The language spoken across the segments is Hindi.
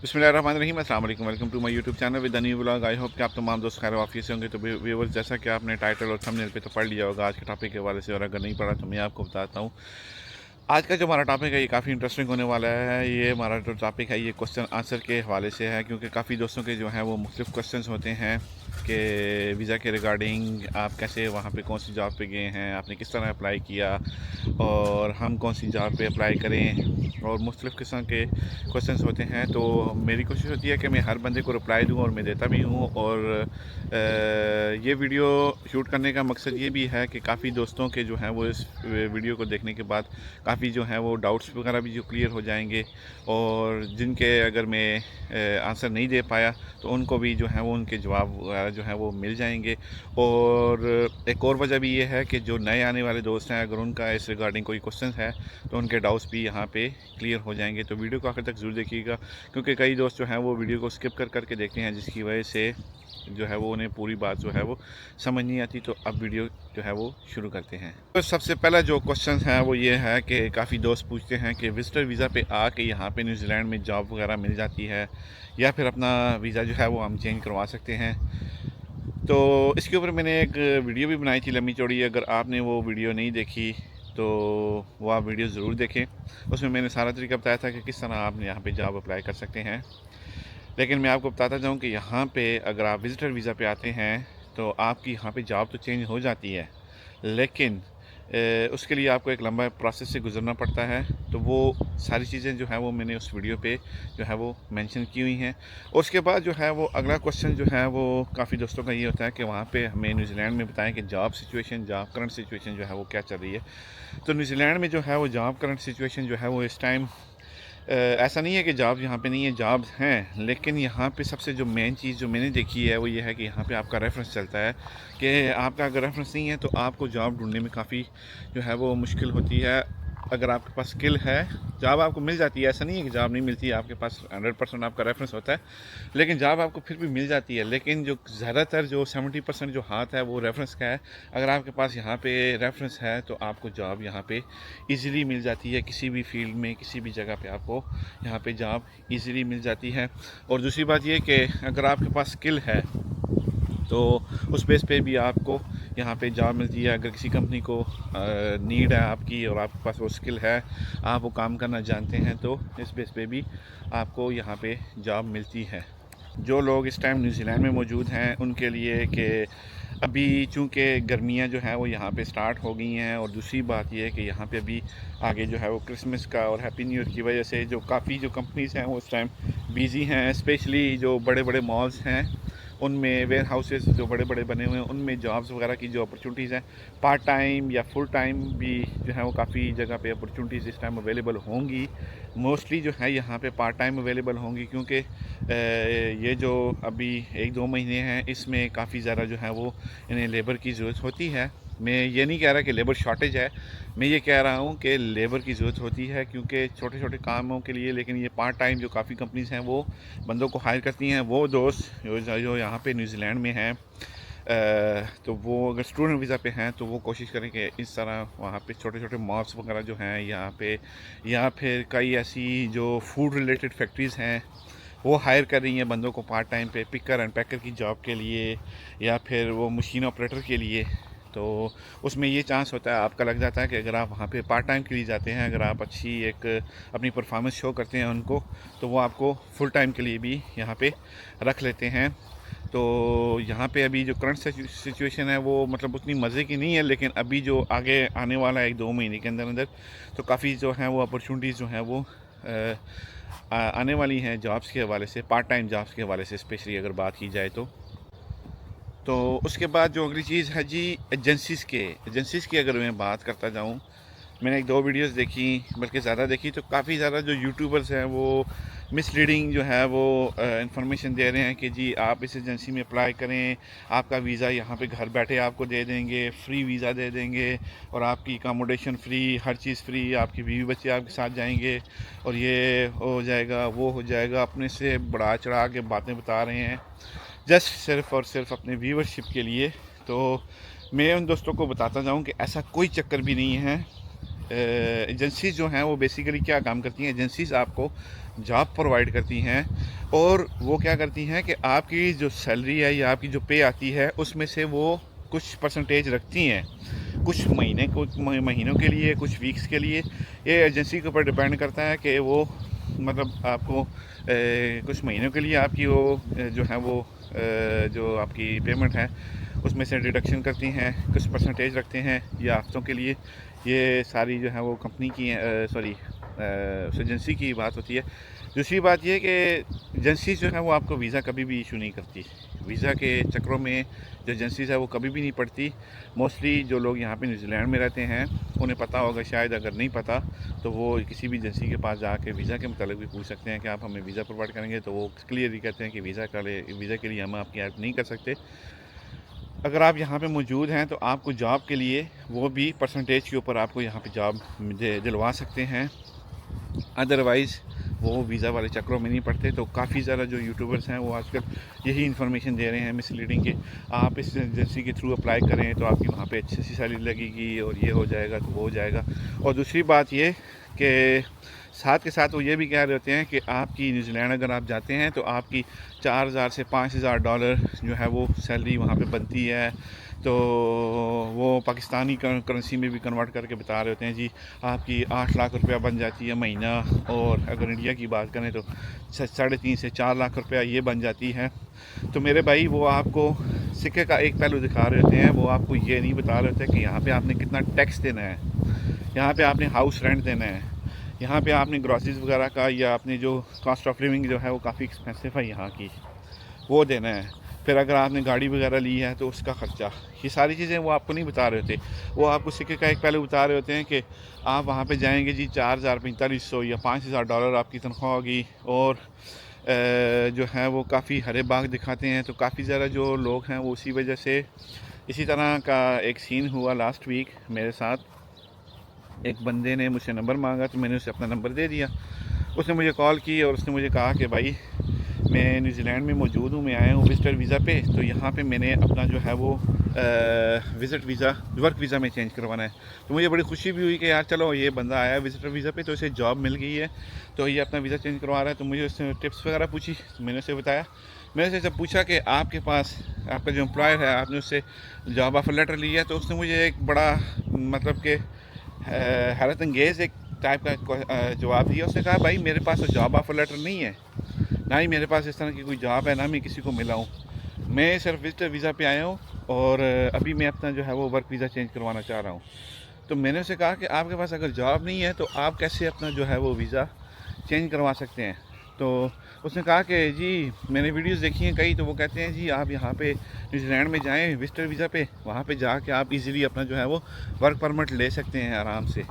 बिस्मिल्लाहिर्रहमानिर्रहीम, अस्सलाम वालेकुम, welcome to my YouTube channel with the new vlog. I hope कि आप तमाम दोस्त खैर वाफियत से होंगे। तो व्यूअर्स, जैसा कि आपने टाइटल और थंबनेल पे तो पढ़ लिया होगा आज के टॉपिक के हवाले से, और अगर नहीं पढ़ा तो मैं आपको बताता हूँ। आज का जो हमारा टॉपिक है ये काफ़ी इंटरेस्टिंग होने वाला है। ये हमारा जो टॉपिक है ये क्वेश्चन आंसर के हवाले से है, क्योंकि काफ़ी दोस्तों के जो हैं वो मुख्तलिफ क्वेश्चंस होते हैं कि वीज़ा के रिगार्डिंग आप कैसे वहाँ पे कौन सी जॉब पे गए हैं, आपने किस तरह अप्लाई किया और हम कौन सी जॉब पे अप्लाई करें, और मुख्तलिफ़ किस्म के क्वेश्चंस होते हैं। तो मेरी कोशिश होती है कि मैं हर बंदे को रिप्लाई दूँ, और मैं देता भी हूँ। और ये वीडियो शूट करने का मकसद ये भी है कि काफ़ी दोस्तों के जो हैं वो इस वीडियो को देखने के बाद काफ़ी जो हैं वो डाउट्स वगैरह भी जो क्लियर हो जाएंगे, और जिनके अगर मैं आंसर नहीं दे पाया तो उनको भी जो है वो उनके जवाब वगैरह जो है वो मिल जाएंगे। और एक और वजह भी ये है कि जो नए आने वाले दोस्त हैं, अगर उनका इस रिगार्डिंग कोई क्वेश्चन है तो उनके डाउट्स भी यहाँ पे क्लियर हो जाएंगे। तो वीडियो को आखिर तक ज़रूर देखिएगा, क्योंकि कई दोस्त जो हैं वो वीडियो को स्किप कर करके देखते हैं, जिसकी वजह से जो है वो उन्हें पूरी बात जो है वो समझ नहीं आती। तो अब वीडियो जो है वो शुरू करते हैं। तो सबसे पहला जो क्वेश्चन है वो ये है कि काफ़ी दोस्त पूछते हैं कि विजिटर वीज़ा पे आके यहाँ पे न्यूजीलैंड में जॉब वगैरह मिल जाती है, या फिर अपना वीज़ा जो है वो हम चेंज करवा सकते हैं। तो इसके ऊपर मैंने एक वीडियो भी बनाई थी लंबी चौड़ी। अगर आपने वो वीडियो नहीं देखी तो वो आप वीडियो ज़रूर देखें। उसमें मैंने सारा तरीका बताया था कि किस तरह आप यहाँ पे जॉब अप्लाई कर सकते हैं। लेकिन मैं आपको बताता जाऊँ कि यहाँ पे अगर आप विज़िटर वीज़ा पे आते हैं तो आपकी यहाँ पे जॉब तो चेंज हो जाती है, लेकिन उसके लिए आपको एक लंबा प्रोसेस से गुज़रना पड़ता है। तो वो सारी चीज़ें जो है वो मैंने उस वीडियो पे जो है वो मेंशन की हुई हैं। और उसके बाद जो है वो अगला क्वेश्चन जो है वो काफ़ी दोस्तों का ये होता है कि वहाँ पे हमें न्यूजीलैंड में बताएं कि job situation, job current situation जो है वो क्या चल रही है। तो न्यूजीलैंड में जो है वो जॉब करंट सिचुएशन जो है वो इस टाइम ऐसा नहीं है कि जॉब यहाँ पे नहीं है, जॉब्स हैं। लेकिन यहाँ पे सबसे जो मेन चीज़ जो मैंने देखी है वो ये है कि यहाँ पे आपका रेफरेंस चलता है, कि आपका अगर रेफरेंस नहीं है तो आपको जॉब ढूंढने में काफ़ी जो है वो मुश्किल होती है। अगर आपके पास स्किल है, जॉब आपको मिल जाती है, ऐसा नहीं है कि जॉब नहीं मिलती है। आपके पास 100% आपका रेफरेंस होता है, लेकिन जॉब आपको फिर भी मिल जाती है। लेकिन जो ज़्यादातर जो 70% जो हाथ है वो रेफरेंस का है। अगर आपके पास यहाँ पे रेफरेंस है तो आपको जॉब यहाँ पे इजीली मिल जाती है। किसी भी फील्ड में, किसी भी जगह पे आपको यहाँ पे जॉब इजीली मिल जाती है। और दूसरी बात ये कि अगर आपके पास स्किल है तो उस बेस पे भी आपको यहाँ पे जॉब मिलती है। अगर किसी कंपनी को नीड है आपकी और आपके पास वो स्किल है, आप वो काम करना जानते हैं, तो इस बेस पे भी आपको यहाँ पे जॉब मिलती है। जो लोग इस टाइम न्यूजीलैंड में मौजूद हैं उनके लिए कि अभी चूँकि गर्मियाँ जो हैं वो यहाँ पे स्टार्ट हो गई हैं, और दूसरी बात ये है कि यहाँ पे अभी आगे जो है वो क्रिसमस का और हैप्पी न्यू ईयर की वजह से जो काफ़ी जो कंपनीज़ हैं वो इस टाइम बिज़ी हैं। स्पेशली जो बड़े बड़े मॉल्स हैं उनमें, वेयर हाउसेस जो बड़े बड़े बने हुए हैं उनमें जॉब्स वगैरह की जो अपॉर्चुनिटीज़ हैं, पार्ट टाइम या फुल टाइम भी जो है वो काफ़ी जगह पे अपॉर्चुनिटीज़ इस टाइम अवेलेबल होंगी। मोस्टली जो है यहाँ पे पार्ट टाइम अवेलेबल होंगी, क्योंकि ये जो अभी 1-2 महीने हैं इसमें काफ़ी ज़्यादा जो है वो इन्हें लेबर की ज़रूरत होती है। मैं ये नहीं कह रहा कि लेबर शॉर्टेज है, मैं ये कह रहा हूँ कि लेबर की ज़रूरत होती है, क्योंकि छोटे छोटे कामों के लिए। लेकिन ये पार्ट टाइम जो काफ़ी कंपनीज़ हैं वो बंदों को हायर करती हैं। वो दोस्त जो यहाँ पे न्यूजीलैंड में हैं, तो वो अगर स्टूडेंट वीज़ा पे हैं तो वो कोशिश करें कि इस तरह वहाँ पे छोटे छोटे मॉल्स वगैरह जो हैं यहाँ पे, या फिर कई ऐसी जो फूड रिलेटेड फैक्ट्रीज़ हैं वो हायर कर रही हैं बंदों को पार्ट टाइम पे, पिकर एंड पैकर की जॉब के लिए, या फिर वो मशीन ऑपरेटर के लिए। तो उसमें ये चांस होता है, आपका लग जाता है कि अगर आप वहाँ पे पार्ट टाइम के लिए जाते हैं, अगर आप अच्छी एक अपनी परफॉर्मेंस शो करते हैं उनको, तो वो आपको फुल टाइम के लिए भी यहाँ पे रख लेते हैं। तो यहाँ पे अभी जो करंट सिचुएशन है वो मतलब उतनी मज़े की नहीं है, लेकिन अभी जो आगे आने वाला है 1-2 महीने के अंदर अंदर, तो काफ़ी जो हैं वो अपॉर्चुनिटीज़ जो हैं वो आने वाली हैं जॉब्स के हवाले से, पार्ट टाइम जॉब्स के हवाले से स्पेशली अगर बात की जाए तो उसके बाद जो अगली चीज़ है जी, एजेंसीज़ की अगर मैं बात करता जाऊँ, मैंने 1-2 वीडियोस देखी, बल्कि ज़्यादा देखी। तो काफ़ी ज़्यादा जो यूट्यूबर्स हैं वो मिसलीडिंग जो है वो इंफॉर्मेशन दे रहे हैं कि जी आप इस एजेंसी में अप्लाई करें, आपका वीज़ा यहाँ पे घर बैठे आपको दे देंगे, फ्री वीज़ा दे देंगे, और आपकी अकोमोडेशन फ्री, हर चीज़ फ्री, आपकी बीवी बच्चे आपके साथ जाएंगे, और ये हो जाएगा वो हो जाएगा। अपने से बढ़ा चढ़ा के बातें बता रहे हैं, जस्ट सिर्फ़ और सिर्फ अपने व्यूवरशिप के लिए। तो मैं उन दोस्तों को बताता जाऊं कि ऐसा कोई चक्कर भी नहीं है। एजेंसीज़ जो हैं वो बेसिकली क्या काम करती हैं, एजेंसीज़ आपको जॉब प्रोवाइड करती हैं और वो क्या करती हैं कि आपकी जो सैलरी है या आपकी जो पे आती है उसमें से वो कुछ परसेंटेज रखती हैं, कुछ महीनों के लिए, कुछ वीक्स के लिए। ये एजेंसी के ऊपर डिपेंड करता है कि वो मतलब आपको कुछ महीनों के लिए आपकी वो जो है वो जो आपकी पेमेंट है उसमें से डिडक्शन करती हैं, कुछ परसेंटेज रखते हैं या हफ्तों के लिए। ये सारी जो है वो कंपनी की सॉरी उस एजेंसी की बात होती है। दूसरी बात ये कि एजेंसीज जो है वो आपको वीज़ा कभी भी इशू नहीं करती। वीज़ा के चक्करों में जो एजेंसीज़ है वो कभी भी नहीं पड़ती। मोस्टली जो लोग यहाँ पे न्यूजीलैंड में रहते हैं उन्हें पता होगा, शायद अगर नहीं पता तो वो किसी भी एजेंसी के पास जाके वीज़ा के मतलब भी पूछ सकते हैं कि आप हमें वीज़ा प्रोवाइड करेंगे, तो वो क्लियरली कहते हैं कि वीज़ा के लिए हम आपकी हेल्प नहीं कर सकते। अगर आप यहाँ पे मौजूद हैं तो आपको जॉब के लिए वो भी परसेंटेज के ऊपर आपको यहाँ पे जॉब दिलवा सकते हैं। अदरवाइज़ वो वीज़ा वाले चक्करों में नहीं पड़ते। तो काफ़ी ज़्यादा जो यूट्यूबर्स हैं वो आजकल यही इन्फॉर्मेशन दे रहे हैं मिसलीडिंग के, आप इस एजेंसी के थ्रू अप्लाई करें तो आपकी वहाँ पे अच्छी सी सैलरी लगेगी और ये हो जाएगा तो वो हो जाएगा। और दूसरी बात ये कि साथ के साथ वो ये भी कह रहे होते हैं कि आपकी न्यूजीलैंड अगर आप जाते हैं तो आपकी 4000 से 5000 डॉलर जो है वो सैलरी वहाँ पे बनती है। तो वो पाकिस्तानी करेंसी में भी कन्वर्ट करके बता रहे होते हैं जी आपकी 8 लाख रुपया बन जाती है महीना, और अगर इंडिया की बात करें तो 3.5 से 4 लाख रुपया ये बन जाती है। तो मेरे भाई वो आपको सिक्के का एक पहलू दिखा रहे होते हैं, वो आपको ये नहीं बता रहे होते कि यहाँ पे आपने कितना टैक्स देना है, यहाँ पे आपने हाउस रेंट देना है, यहाँ पे आपने ग्रॉसरीज वगैरह का या अपनी जो कॉस्ट ऑफ लिविंग जो है वो काफ़ी एक्सपेंसिव है यहाँ की, वो देना है। फिर अगर आपने गाड़ी वगैरह ली है तो उसका ख़र्चा, ये सारी चीज़ें वो आपको नहीं बता रहे होते। वो आपको सिक्के का एक पहलू बता रहे होते हैं कि आप वहाँ पे जाएंगे जी 4000 4500 या 5000 डॉलर आपकी तनख्वाह होगी, और जो है वो काफ़ी हरे बाग दिखाते हैं। तो काफ़ी ज़्यादा जो लोग हैं वो उसी वजह से, इसी तरह का एक सीन हुआ लास्ट वीक मेरे साथ। एक बंदे ने मुझसे नंबर मांगा तो मैंने उसे अपना नंबर दे दिया। उसने मुझे कॉल की और उसने मुझे कहा कि भाई मैं न्यूजीलैंड में मौजूद हूँ, मैं आया हूँ विजिटर वीज़ा पे, तो यहाँ पे मैंने अपना जो है वो विज़िट वीज़ा वर्क वीज़ा में चेंज करवाना है। तो मुझे बड़ी खुशी भी हुई कि यार चलो ये बंदा आया है विजिटर वीज़ा पे तो इसे जॉब मिल गई है, तो ये अपना वीज़ा चेंज करवा रहा है। तो मुझे उसने टिप्स वगैरह पूछी, तो मैंने उसे बताया। मैंने उससे जब पूछा कि आपके पास आपका जो एम्प्लॉयर है आपने उससे जॉब ऑफर लेटर लिया, तो उसने मुझे एक बड़ा मतलब कि हैरत अंगेज़ एक टाइप का जवाब दिया। उसने कहा भाई मेरे पास तो जॉब ऑफर लेटर नहीं है, ना ही मेरे पास इस तरह की कोई जॉब है, ना मैं किसी को मिला हूँ, मैं सिर्फ विजिटर वीज़ा पे आया हूँ और अभी मैं अपना जो है वो वर्क वीज़ा चेंज करवाना चाह रहा हूँ। तो मैंने उसे कहा कि आपके पास अगर जॉब नहीं है तो आप कैसे अपना जो है वो वीज़ा चेंज करवा सकते हैं। तो उसने कहा कि जी मैंने वीडियोस देखी हैं कई, तो वो कहते हैं जी आप यहाँ पे न्यूजीलैंड में जाएं विजिटर वीज़ा पे, वहाँ पे जाके आप इजीली अपना जो है वो वर्क परमिट ले सकते हैं आराम से।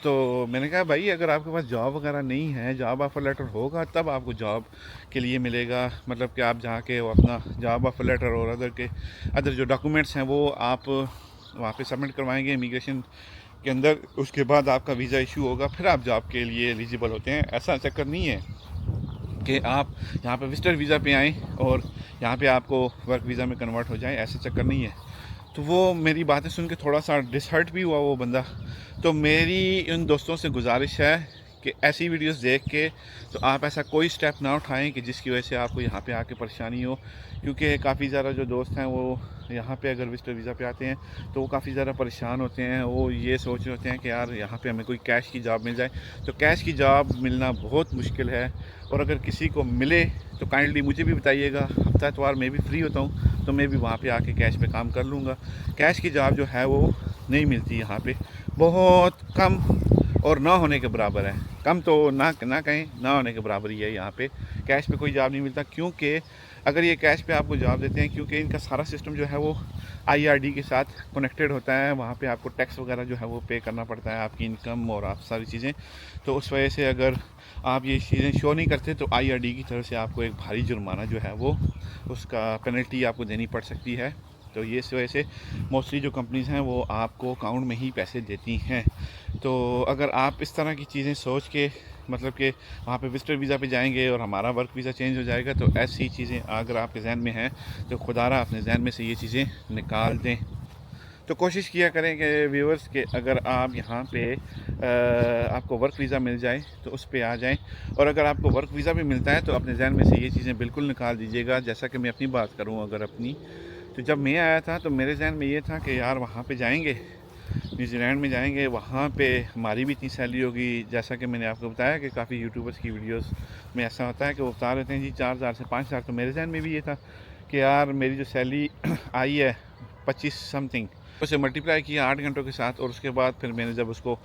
तो मैंने कहा भाई अगर आपके पास जॉब वगैरह नहीं है, जॉब ऑफ़र लेटर होगा तब आपको जॉब के लिए मिलेगा, मतलब कि आप जाके वो अपना जॉब ऑफ़र लेटर और अदर जो डॉक्यूमेंट्स हैं वो आप वहाँ पे सबमिट करवाएंगे इमिग्रेशन के अंदर, उसके बाद आपका वीज़ा इशू होगा, फिर आप जॉब के लिए एलिजिबल होते हैं। ऐसा चक्कर नहीं है कि आप यहाँ पे विजिटर वीज़ा पे आएँ और यहाँ पे आपको वर्क वीज़ा में कन्वर्ट हो जाए, ऐसा चक्कर नहीं है। तो वो मेरी बातें सुन के थोड़ा सा डिसहर्ट भी हुआ वो बंदा। तो मेरी उन दोस्तों से गुजारिश है कि ऐसी वीडियोस देख के तो आप ऐसा कोई स्टेप ना उठाएं कि जिसकी वजह से आपको यहाँ पे आके परेशानी हो, क्योंकि काफ़ी ज़्यादा जो दोस्त हैं वो यहाँ पे अगर विजिटर वीज़ा पे आते हैं तो वो काफ़ी ज़्यादा परेशान होते हैं। वो ये सोच रहे होते हैं कि यार यहाँ पे हमें कोई कैश की जॉब मिल जाए, तो कैश की जॉब मिलना बहुत मुश्किल है। और अगर किसी को मिले तो काइंडली मुझे भी बताइएगा, हफ्ता इतवार मैं भी फ्री होता हूँ तो मैं भी वहाँ पे आके कैश पे काम कर लूँगा। कैश की जॉब जो है वो नहीं मिलती यहाँ पे, बहुत कम और ना होने के बराबर है। कम तो ना कहें, ना होने के बराबर ही है यहाँ पे, कैश पे कोई जॉब नहीं मिलता। क्योंकि अगर ये कैश पे आपको जॉब देते हैं, क्योंकि इनका सारा सिस्टम जो है वो आईआरडी के साथ कनेक्टेड होता है, वहाँ पे आपको टैक्स वगैरह जो है वो पे करना पड़ता है, आपकी इनकम और आप सारी चीज़ें। तो उस वजह से अगर आप ये चीज़ें शो नहीं करते तो आईआरडी की तरफ से आपको एक भारी जुर्माना जो है वो उसका पेनल्टी आपको देनी पड़ सकती है। तो ये इस वजह से मोस्टली जो कंपनीज़ हैं वो आपको अकाउंट में ही पैसे देती हैं। तो अगर आप इस तरह की चीज़ें सोच के मतलब कि वहाँ पे विजिटर वीज़ा पे जाएंगे और हमारा वर्क वीज़ा चेंज हो जाएगा, तो ऐसी चीज़ें अगर आपके जहन में हैं तो खुदारा अपने जहन में से ये चीज़ें निकाल दें। तो कोशिश किया करें कि व्यूअर्स के अगर आप यहाँ पे आपको वर्क वीज़ा मिल जाए तो उस पर आ जाएं, और अगर आपको वर्क वीज़ा भी मिलता है तो अपने जहन में से ये चीज़ें बिल्कुल निकाल दीजिएगा। जैसा कि मैं अपनी बात करूँ अगर अपनी, तो जब मैं आया था तो मेरे जहन में ये था कि यार वहाँ पे जाएंगे, न्यूजीलैंड में जाएंगे, वहाँ पे हमारी भी इतनी सैलरी होगी। जैसा कि मैंने आपको बताया कि काफ़ी यूट्यूबर्स की वीडियोस में ऐसा होता है कि वो बता रहे हैं जी 4000 से 5000। तो मेरे जहन में भी ये था कि यार मेरी जो सैलरी आई है 25 समथिंग, उसे मल्टीप्लाई किया 8 घंटों के साथ, और उसके बाद फिर मैंने जब उसको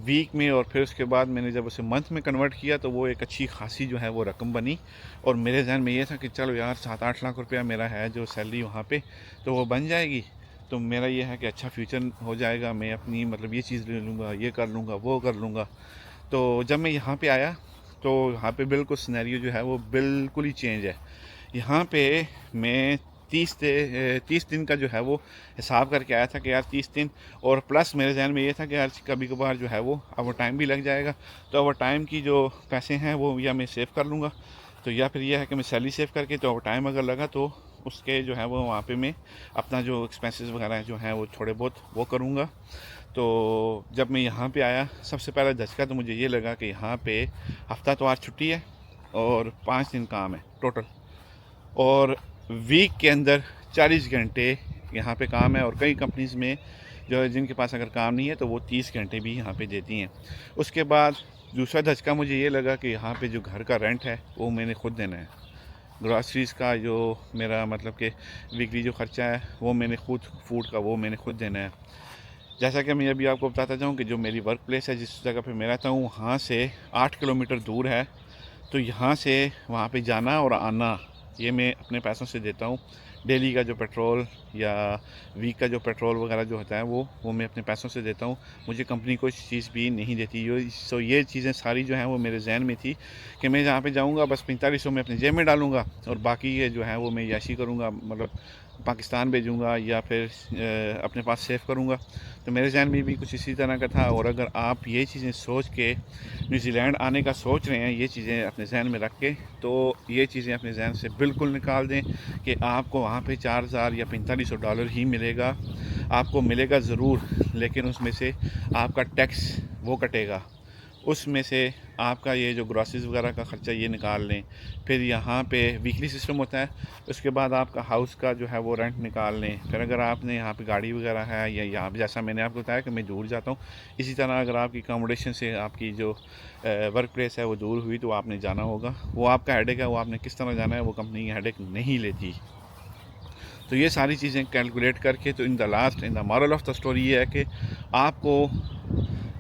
वीक में और फिर उसके बाद मैंने जब उसे मंथ में कन्वर्ट किया तो वो एक अच्छी खासी जो है वो रकम बनी। और मेरे जहन में ये था कि चलो यार 7-8 लाख रुपया मेरा है जो सैलरी वहाँ पे, तो वो बन जाएगी। तो मेरा ये है कि अच्छा फ्यूचर हो जाएगा, मैं अपनी मतलब ये चीज़ ले लूँगा, ये कर लूँगा, वो कर लूँगा। तो जब मैं यहाँ पे आया तो यहाँ पे बिल्कुल सिनेरियो जो है वो बिल्कुल ही चेंज है। यहाँ पे मैं 30 दिन का जो है वो हिसाब करके आया था कि यार 30 दिन, और प्लस मेरे जहन में ये था कि यार कभी कभार जो है वो ओवर टाइम भी लग जाएगा, तो ओवर टाइम की जो पैसे हैं वो या मैं सेव कर लूँगा, तो या फिर यह है कि मैं सैलरी सेव करके, तो ओवर टाइम अगर लगा तो उसके जो है वो वहाँ पे मैं अपना जो एक्सपेंसेस वगैरह जो हैं वो थोड़े बहुत वो करूँगा। तो जब मैं यहाँ पे आया सबसे पहला झटका तो मुझे ये लगा कि यहाँ पे हफ्ता तो आज छुट्टी है और 5 दिन काम है टोटल, और वीक के अंदर 40 घंटे यहाँ पे काम है। और कई कंपनीज़ में जो है जिनके पास अगर काम नहीं है तो वो 30 घंटे भी यहाँ पे देती हैं। उसके बाद दूसरा धचका मुझे ये लगा कि यहाँ पे जो घर का रेंट है वो मैंने खुद देना है, ग्रॉसरीज़ का जो मेरा मतलब कि वीकली जो ख़र्चा है वो मैंने खुद, फूड का वो मैंने खुद देना है। जैसा कि मैं अभी आपको बताता जाऊँ कि जो मेरी वर्क प्लेस है, जिस जगह पे मैं रहता हूँ, वहाँ से 8 किलोमीटर दूर है। तो यहाँ से वहाँ पे जाना और आना ये मैं अपने पैसों से देता हूँ। डेली का जो पेट्रोल या वीक का जो पेट्रोल वगैरह जो होता है वो मैं अपने पैसों से देता हूँ। मुझे कंपनी कोई चीज़ भी नहीं देती। ये चीज़ें सारी जो हैं वो मेरे जहन में थी कि मैं जहाँ पे जाऊँगा बस 4500 में अपनी जेब में डालूँगा और बाकी ये जो है वो मैं याशी करूँगा, मतलब पाकिस्तान भेजूँगा या फिर अपने पास सेव करूँगा। तो मेरे जहन में भी कुछ इसी तरह का था। और अगर आप ये चीज़ें सोच के न्यूजीलैंड आने का सोच रहे हैं, ये चीज़ें अपने जहन में रख के, तो ये चीज़ें अपने जहन से बिल्कुल निकाल दें कि आपको वहाँ पे 4000 या 4500 डॉलर ही मिलेगा। आपको मिलेगा ज़रूर, लेकिन उसमें से आपका टैक्स वो कटेगा, उसमें से आपका ये जो ग्रॉसरीज वगैरह का ख़र्चा ये निकाल लें। फिर यहाँ पे वीकली सिस्टम होता है, उसके बाद आपका हाउस का जो है वो रेंट निकाल लें। फिर अगर आपने यहाँ पे गाड़ी वगैरह है या यहाँ जैसा मैंने आपको बताया कि मैं दूर जाता हूँ, इसी तरह अगर आपकी अकोमोडेशन से आपकी जो वर्क प्लेस है वो दूर हुई तो आपने जाना होगा, वो आपका हेडेक है, वो आपने किस तरह जाना है वो कंपनी हेडेक नहीं लेती। तो ये सारी चीज़ें कैलकुलेट करके, तो in the moral of the story ये है कि आपको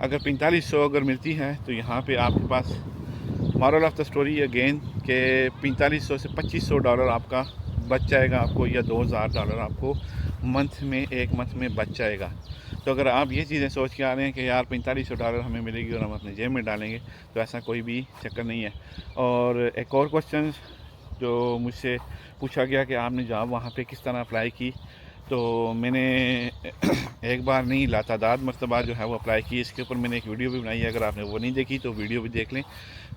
अगर 4500 अगर मिलती है तो यहाँ पे आपके पास moral of the story again के 4500 से 2500 डॉलर आपका बच जाएगा आपको, या 2000 डॉलर आपको मंथ में, एक मंथ में बच जाएगा। तो अगर आप ये चीज़ें सोच के आ रहे हैं कि यार 4500 डॉलर हमें मिलेगी और हम अपने जेब में डालेंगे, तो ऐसा कोई भी चक्कर नहीं है। और एक और क्वेश्चन जो मुझसे पूछा गया कि आपने जॉब वहाँ पे किस तरह अप्लाई की, तो मैंने एक बार नहीं लातादाद मरतबा जो है वो अप्लाई की। इसके ऊपर मैंने एक वीडियो भी बनाई है, अगर आपने वो नहीं देखी तो वीडियो भी देख लें।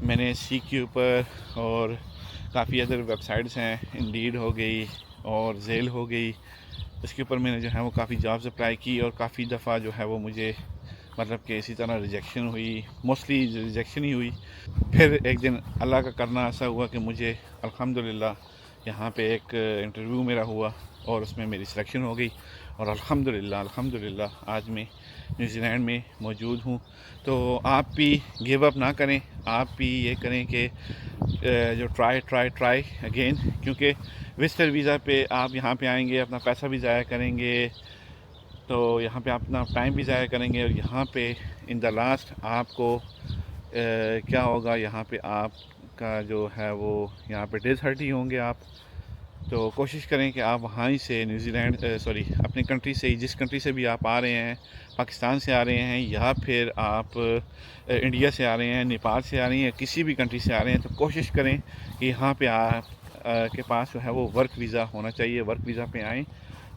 मैंने CQ पर और काफ़ी अदर वेबसाइट्स हैं, इंडीड हो गई और जेल हो गई, इसके ऊपर मैंने जो है वो काफ़ी जॉब्स अप्लाई की और काफ़ी दफ़ा जो है वो मुझे मतलब कि इसी तरह रिजेक्शन हुई, मोस्टली रिजेक्शन ही हुई। फिर एक दिन अल्लाह का करना ऐसा हुआ कि मुझे अल्हम्दुलिल्लाह यहाँ पे एक इंटरव्यू मेरा हुआ और उसमें मेरी सिलेक्शन हो गई, और अल्हम्दुलिल्लाह आज मैं न्यूजीलैंड में मौजूद हूँ। तो आप भी गिव अप ना करें, आप भी ये करें कि जो ट्राई अगेन, क्योंकि विजिटर वीज़ा पे आप यहाँ पे आएंगे, अपना पैसा भी ज़ाया करेंगे, तो यहाँ पे अपना टाइम भी ज़ाया करेंगे, और यहाँ पे इन द लास्ट आपको क्या होगा, यहाँ पे आपका जो है वो यहाँ पे डिसहर्ट ही होंगे आप। तो कोशिश करें कि आप वहाँ ही से न्यूजीलैंड अपनी कंट्री से ही, जिस कंट्री से भी आप आ रहे हैं, पाकिस्तान से आ रहे हैं या फिर आप इंडिया से आ रहे हैं, नेपाल से आ रही हैं, किसी भी कंट्री से आ रहे हैं, तो कोशिश करें कि यहाँ पे आप के पास जो है वो वर्क वीज़ा होना चाहिए। वर्क वीज़ा पे आएँ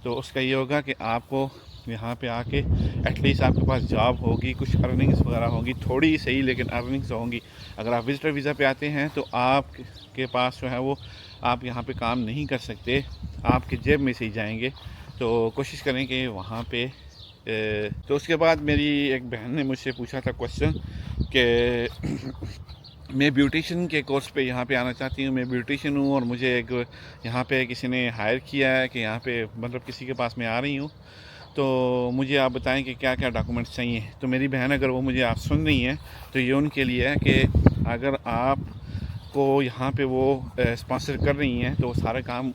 तो उसका ये होगा कि आपको यहाँ पे आके एटलीस्ट आपके पास जॉब होगी, कुछ अर्निंग्स वगैरह होंगी, थोड़ी ही सही लेकिन अर्निंग्स होंगी। अगर आप विजिटर वीज़ा पे आते हैं तो आपके पास जो है वो आप यहाँ पे काम नहीं कर सकते, आपके जेब में से ही जाएंगे। तो कोशिश करें कि वहाँ पे तो उसके बाद मेरी एक बहन ने मुझसे पूछा था क्वेश्चन कि मैं ब्यूटिशियन के कोर्स पे यहाँ पे आना चाहती हूँ। मैं ब्यूटिशियन हूँ और मुझे एक यहाँ पे किसी ने हायर किया है कि यहाँ पे मतलब किसी के पास मैं आ रही हूँ, तो मुझे आप बताएं कि क्या क्या डॉक्यूमेंट्स चाहिए। तो मेरी बहन अगर वो मुझे आप सुन रही हैं तो ये उनके लिए है कि अगर आप को यहाँ पे वो स्पॉन्सर कर रही हैं तो सारा काम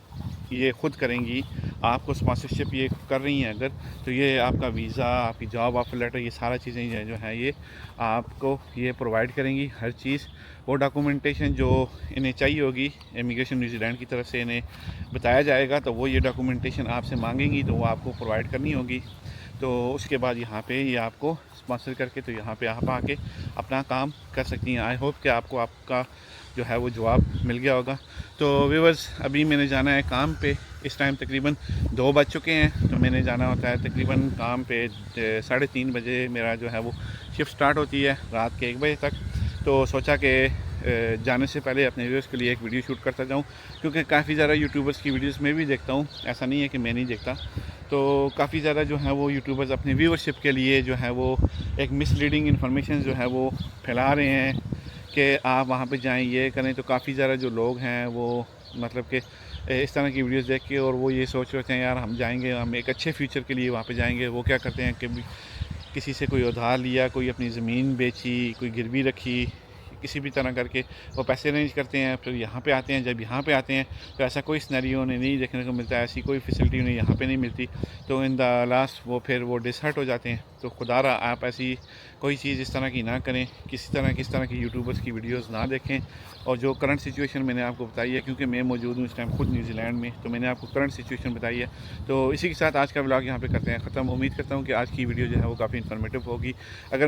ये ख़ुद करेंगी, आपको स्पॉन्सरशिप ये कर रही हैं अगर, तो ये आपका वीज़ा, आपकी जॉब ऑफर लेटर, ये सारा चीज़ें जो है ये आपको ये प्रोवाइड करेंगी। हर चीज़ वो डॉक्यूमेंटेशन जो इन्हें चाहिए होगी इमिग्रेशन न्यूजीलैंड की तरफ से इन्हें बताया जाएगा, तो वो ये डॉक्यूमेंटेशन आपसे मांगेंगी तो वो आपको प्रोवाइड करनी होगी। तो उसके बाद यहाँ पे ये आपको स्पॉन्सर करके तो यहाँ पे आप आके अपना काम कर सकती हैं। आई होप कि आपको आपका जो है वो जवाब मिल गया होगा। तो व्यूअर्स, अभी मैंने जाना है काम पे। इस टाइम तकरीबन 2 बज चुके हैं, तो मैंने जाना होता है तकरीबन काम पे 3:30 बजे मेरा जो है वो शिफ्ट स्टार्ट होती है रात के 1 बजे तक। तो सोचा कि जाने से पहले अपने व्यूअर्स के लिए एक वीडियो शूट करता जाऊं, क्योंकि काफ़ी ज़्यादा यूट्यूबर्स की वीडियोस मैं भी देखता हूं, ऐसा नहीं है कि मैं नहीं देखता। तो काफ़ी ज़्यादा जो है वो यूट्यूबर्स अपने व्यूअरशिप के लिए जो है वो एक मिसलीडिंग इन्फॉर्मेशन जो है वो फैला रहे हैं कि आप वहाँ पे जाएं, ये करें। तो काफ़ी ज़्यादा जो लोग हैं वो मतलब कि इस तरह की वीडियोस देख के और वो ये सोच रहे हैं यार हम जाएंगे, हम एक अच्छे फ्यूचर के लिए वहाँ पे जाएंगे। वो क्या करते हैं कि किसी से कोई उधार लिया, कोई अपनी ज़मीन बेची, कोई गिरवी रखी, किसी भी तरह करके वो पैसे अरेंज करते हैं, फिर यहाँ पे आते हैं। जब यहाँ पे आते हैं तो ऐसा कोई सिनेरियो उन्हें नहीं देखने को मिलता है, ऐसी कोई फैसिलिटी उन्हें यहाँ पे नहीं मिलती। तो इन द लास्ट वो फिर वो डिसहर्ट हो जाते हैं। तो खुदारा आप ऐसी कोई चीज़ इस तरह की ना करें, किस तरह की यूट्यूबर्स की वीडियोस ना देखें। और जो करंट सिचुएशन मैंने आपको बताई है, क्योंकि मैं मौजूद हूँ इस टाइम खुद न्यूजीलैंड में, तो मैंने आपको करंट सिचुएशन बताई है। तो इसी के साथ आज का व्लॉग यहाँ पे करते हैं ख़त्म। उम्मीद करता हूँ कि आज की वीडियो जो है वो काफ़ी इन्फॉर्मेटिव होगी। अगर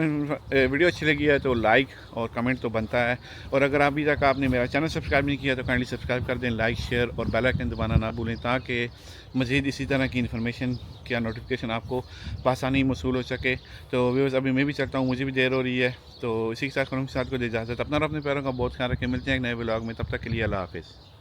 वीडियो अच्छी लगी है तो लाइक और कमेंट तो बनता है, और अगर अभी तक आपने मेरा चैनल सब्सक्राइब नहीं किया तो काइंडली सब्सक्राइब कर दें, लाइक शेयर और बेल आइकन दबाना ना भूलें, ताकि मज़ीद इसी तरह की इन्फॉर्मेशन या नोटिफिकेशन आपको बआसानी मौसूल हो सके। तो व्यूअर्स, अभी मैं भी चलता हूँ, मुझे भी देर हो रही है। तो इसी के साथ को इजाज़त, अपना और अपने पैरों का बहुत ख्याल रखें। मिलते हैं एक नए व्लॉग में, तब तक के लिए अल्लाह हाफ़िज़।